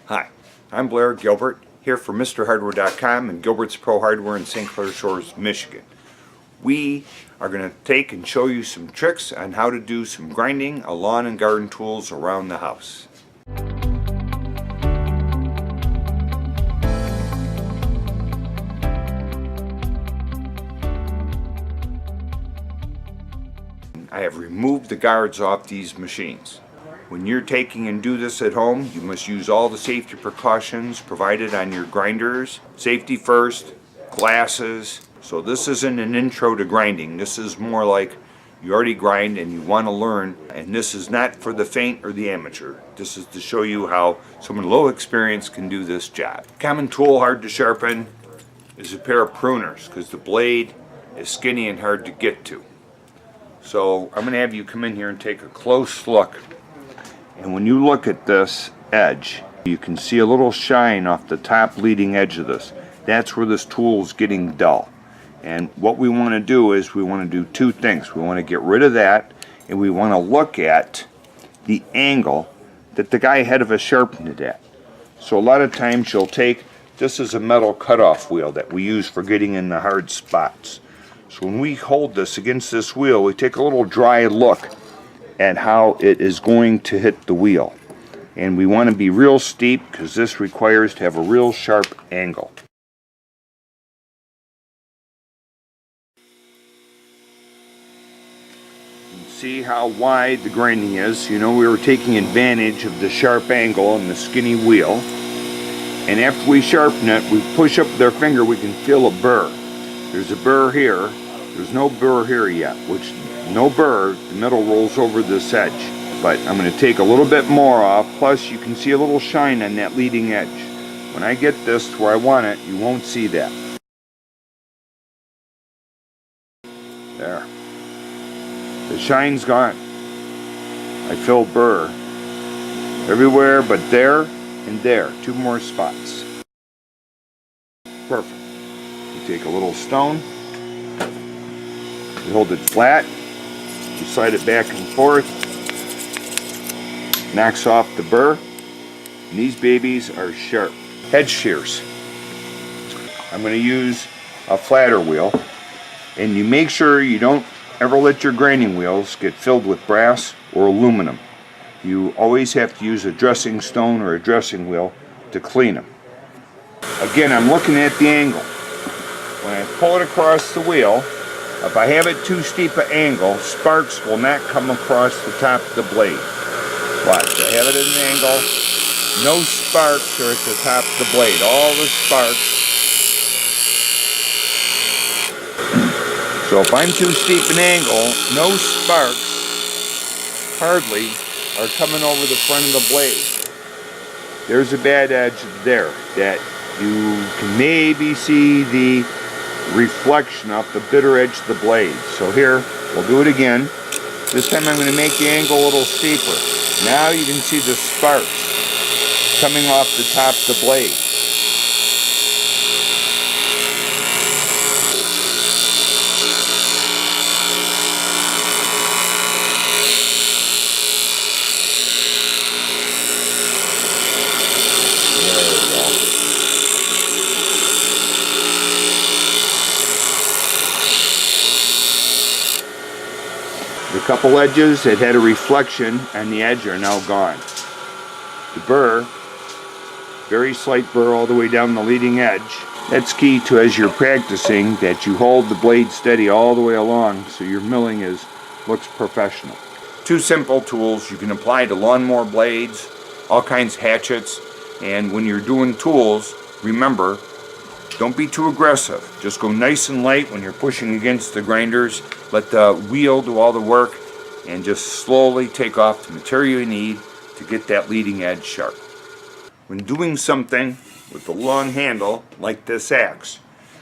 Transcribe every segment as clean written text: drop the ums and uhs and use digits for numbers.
Hi, I'm Blair Gilbert, here for MrHardware.com and Gilbert's Pro Hardware in St. Clair Shores, Michigan. We are going to take and show you some tricks on how to do some grinding of lawn and garden tools around the house. I have removed the guards off these machines. When you're taking and do this at home, you must use all the safety precautions provided on your grinders. Safety first, glasses. So this isn't an intro to grinding. This is more like you already grind and you want to learn, and this is not for the faint or the amateur. This is to show you how someone low experience can do this job. Common tool hard to sharpen is a pair of pruners because the blade is skinny and hard to get to. So I'm going to have you come in here and take a close look. And when you look at this edge, you can see a little shine off the top leading edge of this. That's where this tool is getting dull. And what we want to do is we want to do two things. We want to get rid of that, and we want to look at the angle that the guy ahead of us sharpened it at. So a lot of times you'll take, this is a metal cutoff wheel that we use for getting in the hard spots. So when we hold this against this wheel, we take a little dry look at how it is going to hit the wheel. And we want to be real steep because this requires to have a real sharp angle. See how wide the grinding is. You know, we were taking advantage of the sharp angle and the skinny wheel. And after we sharpen it, we push up with our finger, we can feel a burr. There's a burr here. There's no burr here yet, which no burr, the metal rolls over this edge. But I'm going to take a little bit more off, plus you can see a little shine on that leading edge. When I get this to where I want it, you won't see that. There. The shine's gone. I feel burr everywhere but there and there. Two more spots. Perfect. You take a little stone, you hold it flat, you slide it back and forth, knocks off the burr, and these babies are sharp. Head shears. I'm going to use a flatter wheel, and you make sure you don't ever let your grinding wheels get filled with brass or aluminum. You always have to use a dressing stone or a dressing wheel to clean them. Again, I'm looking at the angle. When I pull it across the wheel, if I have it too steep an angle, sparks will not come across the top of the blade. Watch, I have it at an angle, no sparks are at the top of the blade. All the sparks. So if I'm too steep an angle, no sparks, hardly, are coming over the front of the blade. There's a bad edge there that you can maybe see the reflection off the bitter edge of the blade. So here, we'll do it again. This time I'm going to make the angle a little steeper. Now you can see the sparks coming off the top of the blade. The couple edges that had a reflection on the edge are now gone. The burr, very slight burr all the way down the leading edge. That's key to, as you're practicing, that you hold the blade steady all the way along so your milling looks professional. Two simple tools you can apply to lawnmower blades, all kinds of hatchets, and when you're doing tools, remember, don't be too aggressive. Just go nice and light when you're pushing against the grinders. Let the wheel do all the work and just slowly take off the material you need to get that leading edge sharp. When doing something with the long handle like this axe,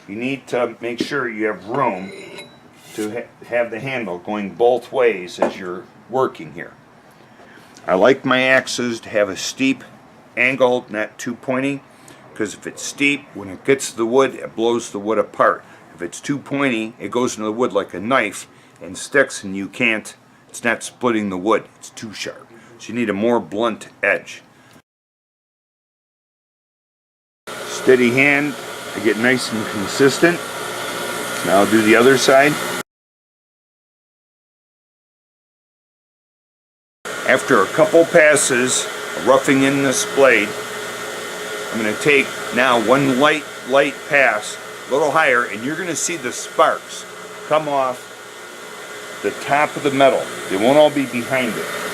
you need to make sure you have room to have the handle going both ways as you're working here. I like my axes to have a steep angle, not too pointy, because if it's steep, when it gets to the wood, it blows the wood apart. If it's too pointy, it goes into the wood like a knife and sticks, and you can't, it's not splitting the wood, it's too sharp. So you need a more blunt edge. Steady hand to get nice and consistent. Now I'll do the other side. After a couple passes of roughing in this blade, I'm going to take now one light pass, a little higher, and you're going to see the sparks come off the top of the metal. They won't all be behind it.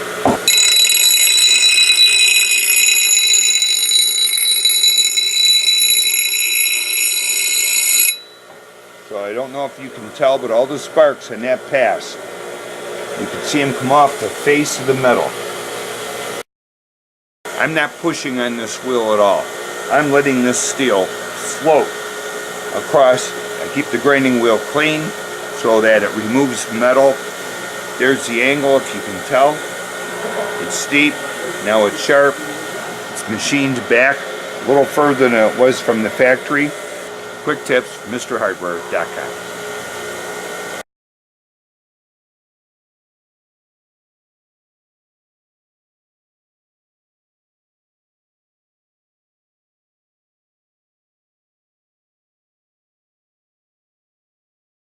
So I don't know if you can tell, but all the sparks in that pass, you can see them come off the face of the metal. I'm not pushing on this wheel at all. I'm letting this steel float across. I keep the grinding wheel clean so that it removes metal. There's the angle, if you can tell. It's steep, now it's sharp. It's machined back a little further than it was from the factory. Quick tips, MrHardware.com.